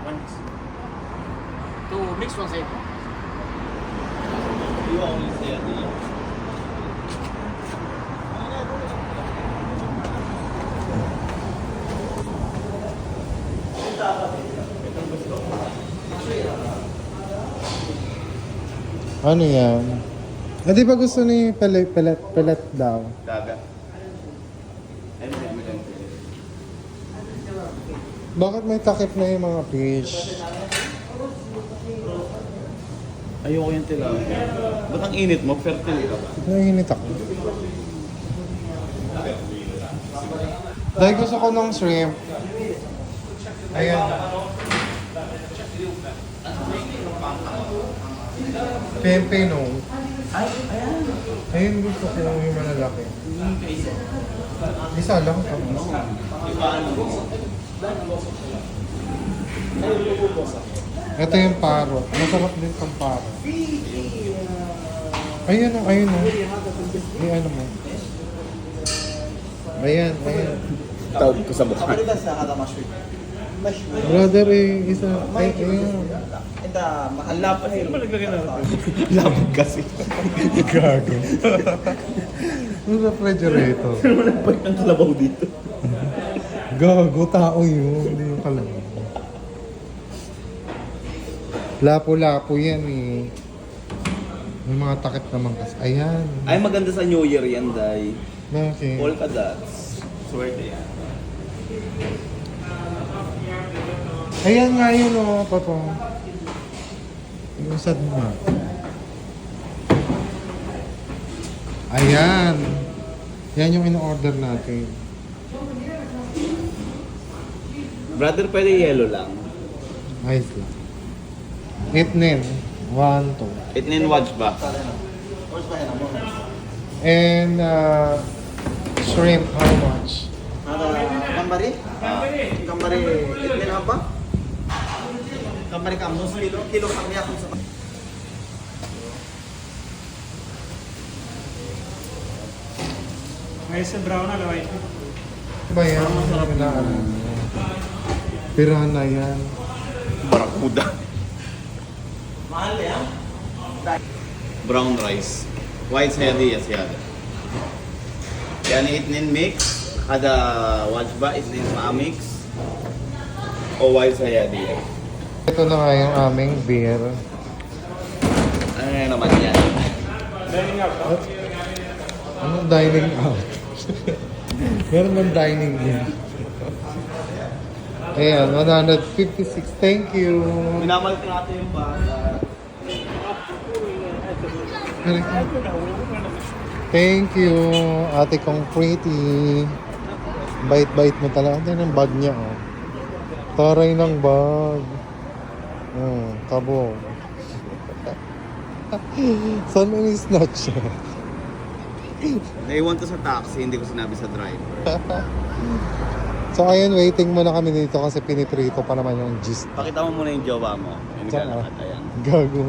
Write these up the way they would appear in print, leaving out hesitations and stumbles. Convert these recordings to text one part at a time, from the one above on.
One mix. Two mix, one side. You only say at the end. Ano yan? Di ba gusto ni pelet daw? Daga. Ayun, may ganito. Bakit may takip na yung mga fish? Ayoko yung tilapia. Ba't ang init mo? Fertile ka ba? Nainit ako. Dahil gusto ko ng shrimp. Ayan. Pepe, no? Ay, ayan. Ayun gusto ko yung malalaki. Isa lang. Ito yung paro. Masarap din itong paro. Ayun o, ayun o. Ay, ano mo. Ayan, ayan. Tawag ko sa mukha. Brother, isa. Ay, ayun. Ano ba naglagay na natin? Lapag kasi. Gago. Yung refrigerator. Ano ba nagpahit ng kalabaw dito? Gago, tao yun. Hindi yung kalaman. Lapo-lapo yan eh. May mga takip naman kasi. Ayan. Ay, maganda sa New Year yan, Day. Bakit? Polka dots. Swerte yan. Ayan nga yun o, Papa. Yung sad mo nga. Ayan. Yan yung in-order natin. Brother, pwede yellow lang. Ayos lang. Itnin. 1, 2. Itnin watch ba? And shrimp, how much? Gambari? Gambari, itnin apa? Gambari kamu kilo kami akong sa May sa brown na laway. Diba yan? Masarap na. Pirana yan. Barakuda. mahal ya? Brown rice. White sayadi, yes, yada. Yani itnin mix. Kada watch ba, itnin mix. O white sayadi. Ito na nga yung aming beer. Ano na naman yan? Anong dining out? Meron bang dining in? Ayan, 156. Thank you. Minamal ko natin yung bata. Thank you, ate kong pretty. Bait-bait mo talaga. Ito yung bag niya, oh. Taray ng bag. Kabog. Saan mo ni-snatch siya? Naiwan ko sa taxi, hindi ko sinabi sa driver. So ayun, waiting muna kami dito kasi piniprito pa naman yung gist. Pakita mo muna yung jowa mo. Yung Saan? naglalakad, ayan. Gago.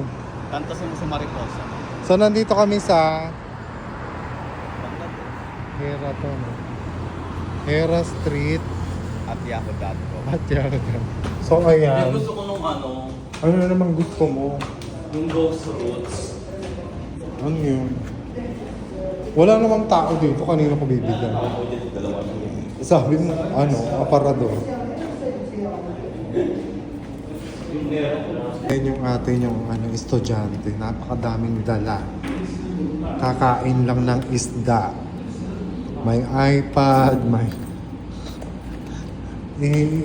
Kantasin mo sa Mariposa. So nandito kami sa Hera to, no? Hera Street At yahoo.com. at Yaga. So ayan. Yung gusto ko nung ano, Ano na naman gusto mo? yung ghost roots. Ano yun? Wala namang tao dito. Kanino ko bibigyan? Dalawa lang yun. Sabi mo, ano, aparador. Yan yung atin yung ano, estudyante. Napakadaming dala. Kakain lang ng isda. May iPad, may...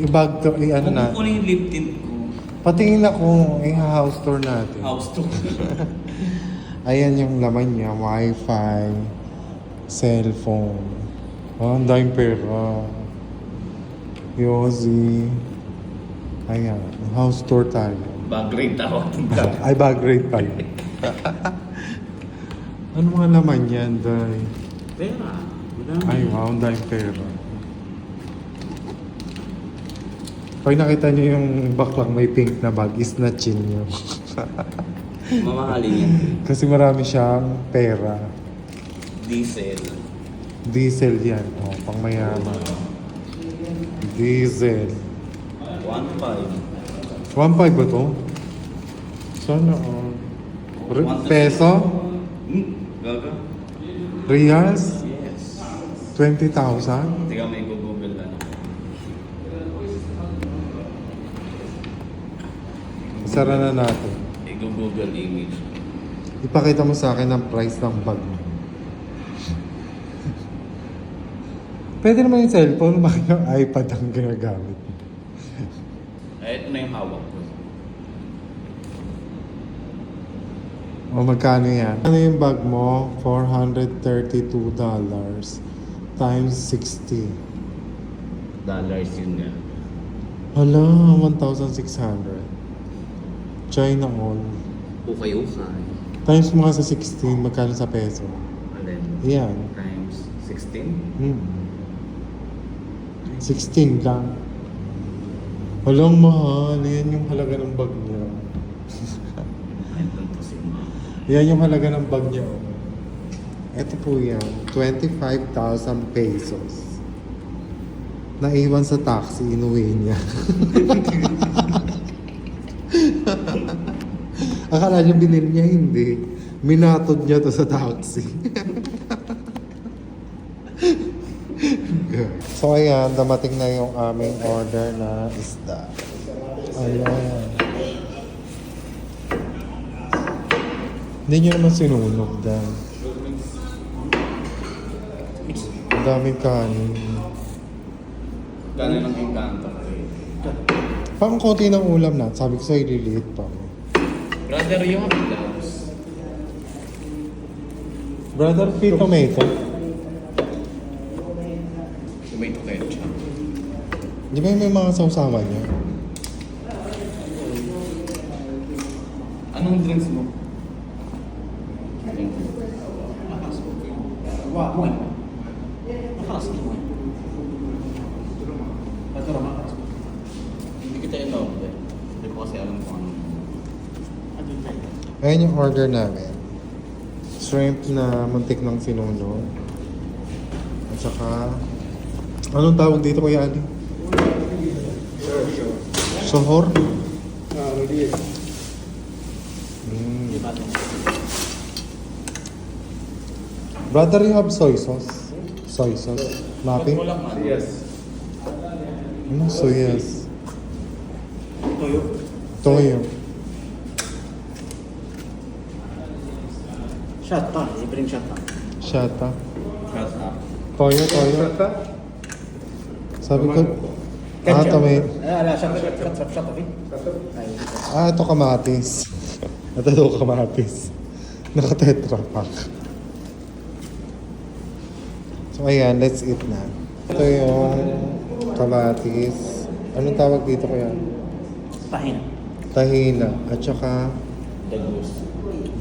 I-bag to, ano na. Kung yung lip tint ko, Patingin ako, i-house tour natin. house to. Ayan yung laman niya, wifi, cellphone. Oh, ang daming pera. Yosi. Ayan, house tour tayo. Bag rate ako. Ay, bag rate tayo. Ano mga laman yan, Day? Pera. Ay, wow, ang daming pera. Pag nakita niyo yung baklang may pink na bag, isnatchin niyo. Mamahalin yan. Kasi marami siyang pera. Diesel. Diesel yan. O, pang mayaman. Diesel. 1.5. 1.5 ba to? Sana peso? Gaga? Reals? Yes. 20,000? Tiga may google na. Sara na natin. I-google image. Ipakita mo sa akin ang price ng bag mo. Pwede naman yung cellphone, bakit yung iPad ang ginagamit mo? Ito na yung hawak ko. O magkano yan? Ano yung bag mo? $432 times 60. Dollars yun nga. Hala, 1,600. China all. Ukay-ukay. Times mga sa 16, magkano sa peso? And then, Yan. times 16. 16 lang. Walang mahal. Yan yung halaga ng bag niya. Ay, tanto si Ma. Yan yung halaga ng bag niya. Ito po yan. 25,000 pesos. Naiwan sa taxi, inuwi niya. Akala niya binili niya, hindi. Minatod niya to sa taxi. So ayan, damating na yung aming order na isda. Ayan. Hindi nyo naman sinunog dahil. Ang daming kanin. Gano'n ang engkanto. Parang konti ng ulam na. Sabi ko sa'yo, liliit pa. Brother, yung blouse. Brother, pea tomato. Tomato ketchup. Di ba may mga sausawan niya? Anong drinks mo? Wah, mo. Makalas mo. Ito naman makalas mo. Hindi kita in-order. Hindi ko kasi alam kung ano. Ano yun tayo? Ayan yung order namin. Shrimp na muntik ng sinunog. At saka, anong tawag dito Kuya Ali? Sohor? Di ba ito? Brother, you have soy sauce? Soy sauce? Mapping? Walang ano. Yes. Ano soyas? Toyo. Toyo. Shot pa. Libreng shot pa. Shata. Shut up. Toyo, toyo. Sabi ko, tomato. Ala, shot. Okay? Ito kamatis. Ito kamatis. Naka-tetra pack. So ayan, let's eat na. Ito yung kamatis. Anong tawag dito kaya? Tahina. Tahina. At saka Dagus.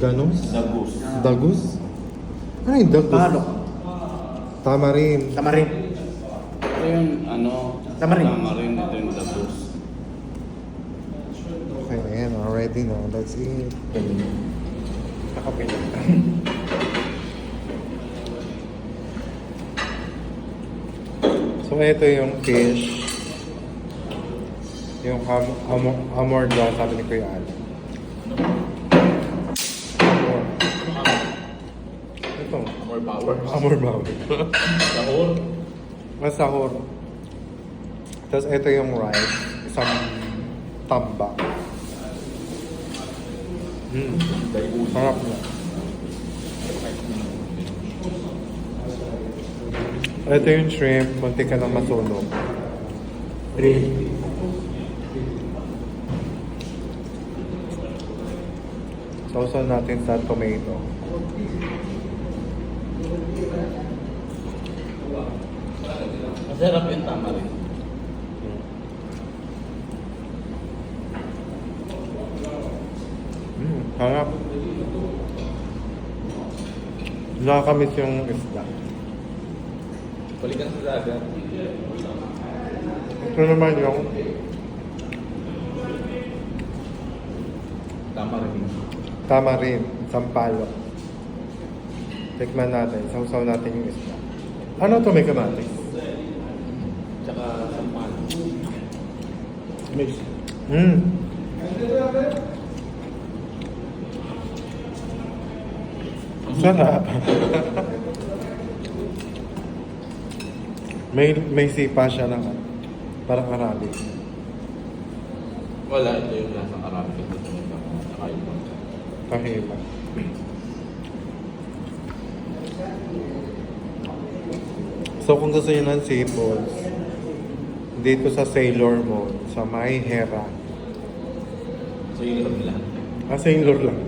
ganus? Dagus. Dagus? Ano yung dagus? Palo. Tamarin. Tamarin. Ito yung ano. Tamarin. Tamarin. Ito yung dagus. Okay, ayan. Already na. Let's eat. Nakapin. So ito yung fish. Yung amor daw, sabi ni Kuya Ali. Ito. More power. Amor bawi. Sahur. Masahor. Tapos ito yung rice. Isang tambak. Sarap na. Ito yung shrimp. Munti ka lang masunog. Sausaw natin sa tomato. Masarap yung tamarin. Harap. Nakakamiss yung isda. Balikan sa dagat. Ito naman yung Tamarin. tamarin, sampalok. Tikman natin, sausaw natin yung isda. Ano to may kamatis? Tsaka sampal. Mix. Sarap. may sipa siya ng parang Arabic. Wala, ito yung lasang Arabic. Ito yung nakaiba. Kahila. So kung gusto niyo ng seafoods, dito sa Sailor Mall, sa May Hera. So yun lang lahat. Sailor lang.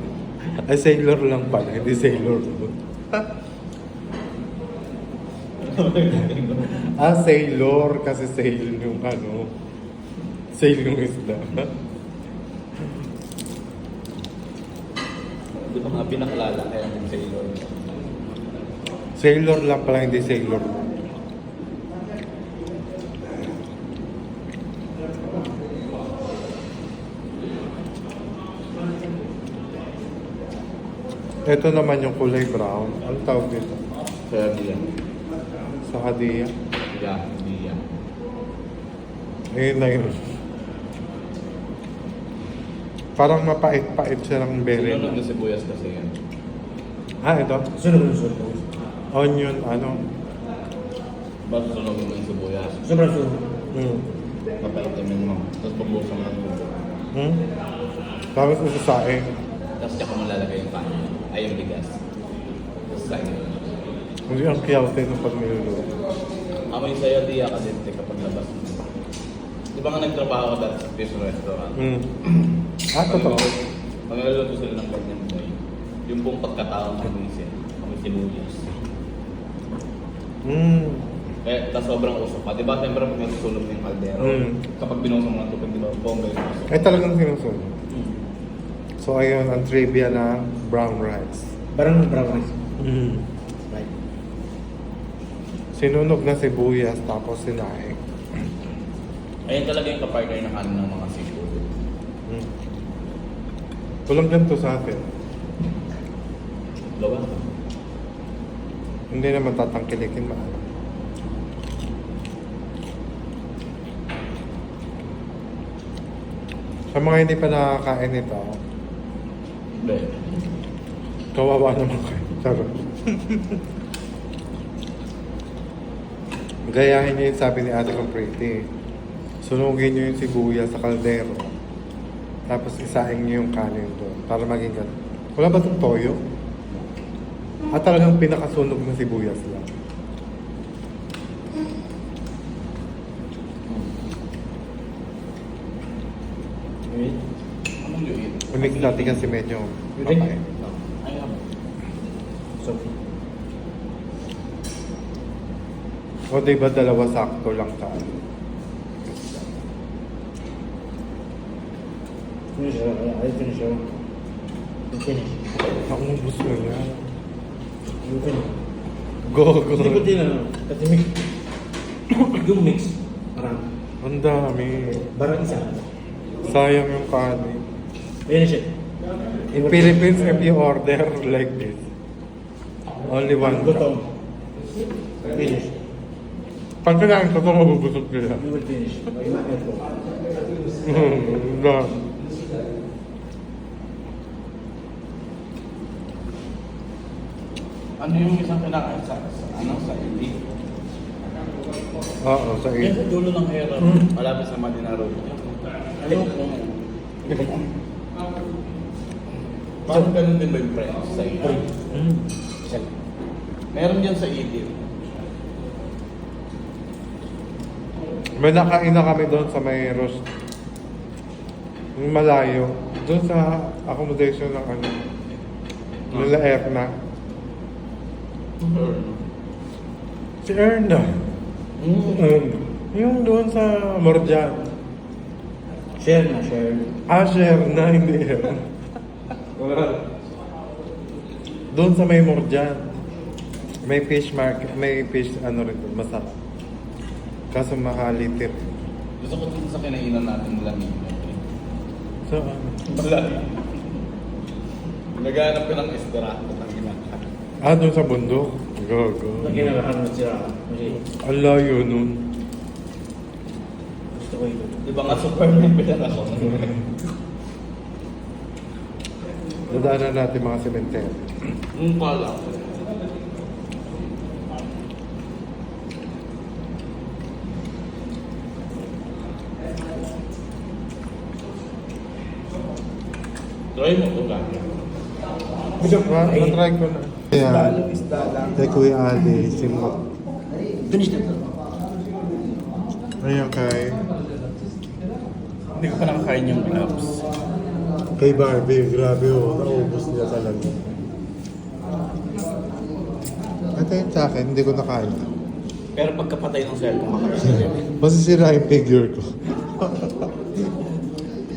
Sailor lang pala, hindi Sailor Moon. Sailor kasi sail yung sail yung isda. Di ba nga pinakalala kaya ng Sailor? Sailor lang pala, hindi Sailor Moon. Ito naman yung kulay brown. Ano tawag dito? Kaya diyan. Sa Hadia. Yeah, hindi yan. Ayun na yun. Parang mapait-pait siya ng berry. Sinunod na sibuyas kasi yan. Ito? Sunod. Onion, Ba't sunog mo yung sibuyas? Sunod. Papaitin mo. Tapos pagbusan mo ng tubig. Tapos isasaing. Tapos tsaka mo lalagay yung kanin. Ay, yung bigas. Tapos sa inyo. Hindi ang kiyawte ng pag niluluto. Amoy sa'yo, di ka din kapag labas mo. Di ba nga nagtrabaho ka dati sa fish restaurant? Totoo. Pag naluluto sila ng ganyan boy, yung buong pagkatao ng misin, kami sibuyas. Tapos sobrang usok pa. Di ba siyempre pag nasusulog ng kaldero, kapag binusong mo ng tubig, di ba, bongga yung usok. Ay talagang sinusunod. So ayun, ang trivia na brown rice. Barang brown rice. Right. Sinunog na sibuyas tapos sinaing. Ayan talaga yung kapartner na kanin ng mga seafood. Walang ganito sa atin. Gawa ka. Hindi naman tatangkilikin maalam. Sa mga hindi pa nakakain nito, Hindi. kawawa naman kayo. Charot. Gayahin niyo yung sabi ni Ate kong pretty. Sunugin niyo yung sibuyas sa kaldero. Tapos isaing niyo yung kanin doon para maging ganun. Wala ba itong toyo? At talagang pinakasunog na sibuyas lang. Anong luit? Unik natin kasi medyo Pwede? papay. Ay, So, O diba dalawa sakto lang sa finish. I finish. You finish. Naubos mo yan. You finish. Go, Hindi ko go. din kasi mix. Yung mix. Parang. Ang dami. Barang isa. Sayang yung kanin. Finish it. In Philippines, if you order like this, only one Gutom. cup. Finish. Pag kinain ko ito, mabubusog nila. You will finish. You will get go. Ang dami. ano yung isang kinakain sa hindi? Oo, sa Yan iyo. sa dulo ng hero. Malapit sa Madina Road. Ano kung... Parang ganun din ba yung friends sa iyo? Meron dyan sa Edith. May nakain na kami doon sa may roast. Yung malayo. Doon sa accommodation ng nila Erna. Si Erna. Yung doon sa Morjan. Share na, share. Share na, hindi Erna. Doon sa may Morjan. May fish market, may fish rin doon, masarap. Kaso mahalitir. Gusto ko dito sa kinainan natin lamig. So, Wala. Naghanap ka ng Esperanto ng ginagawa. doon sa bundok. Go, go. Pag ginagahan mo sila. Kasi Ang layo nun. gusto ko yun. Di ba nga Superman bilang ako? Dadaanan natin mga sementeryo. Pala. Try mo ito lang. Na-try ko na. Ayan. Isda lang. Kay Kuya Ali, simot. Finish na to. Ayan kay... Hindi ko pa nakakain yung gloves. Kay Barbie, grabe oh. Naubos niya talaga. Ito yung sa akin, hindi ko nakain. Pero pagkapatay ng cellphone, makakain. Masisira yung figure ko.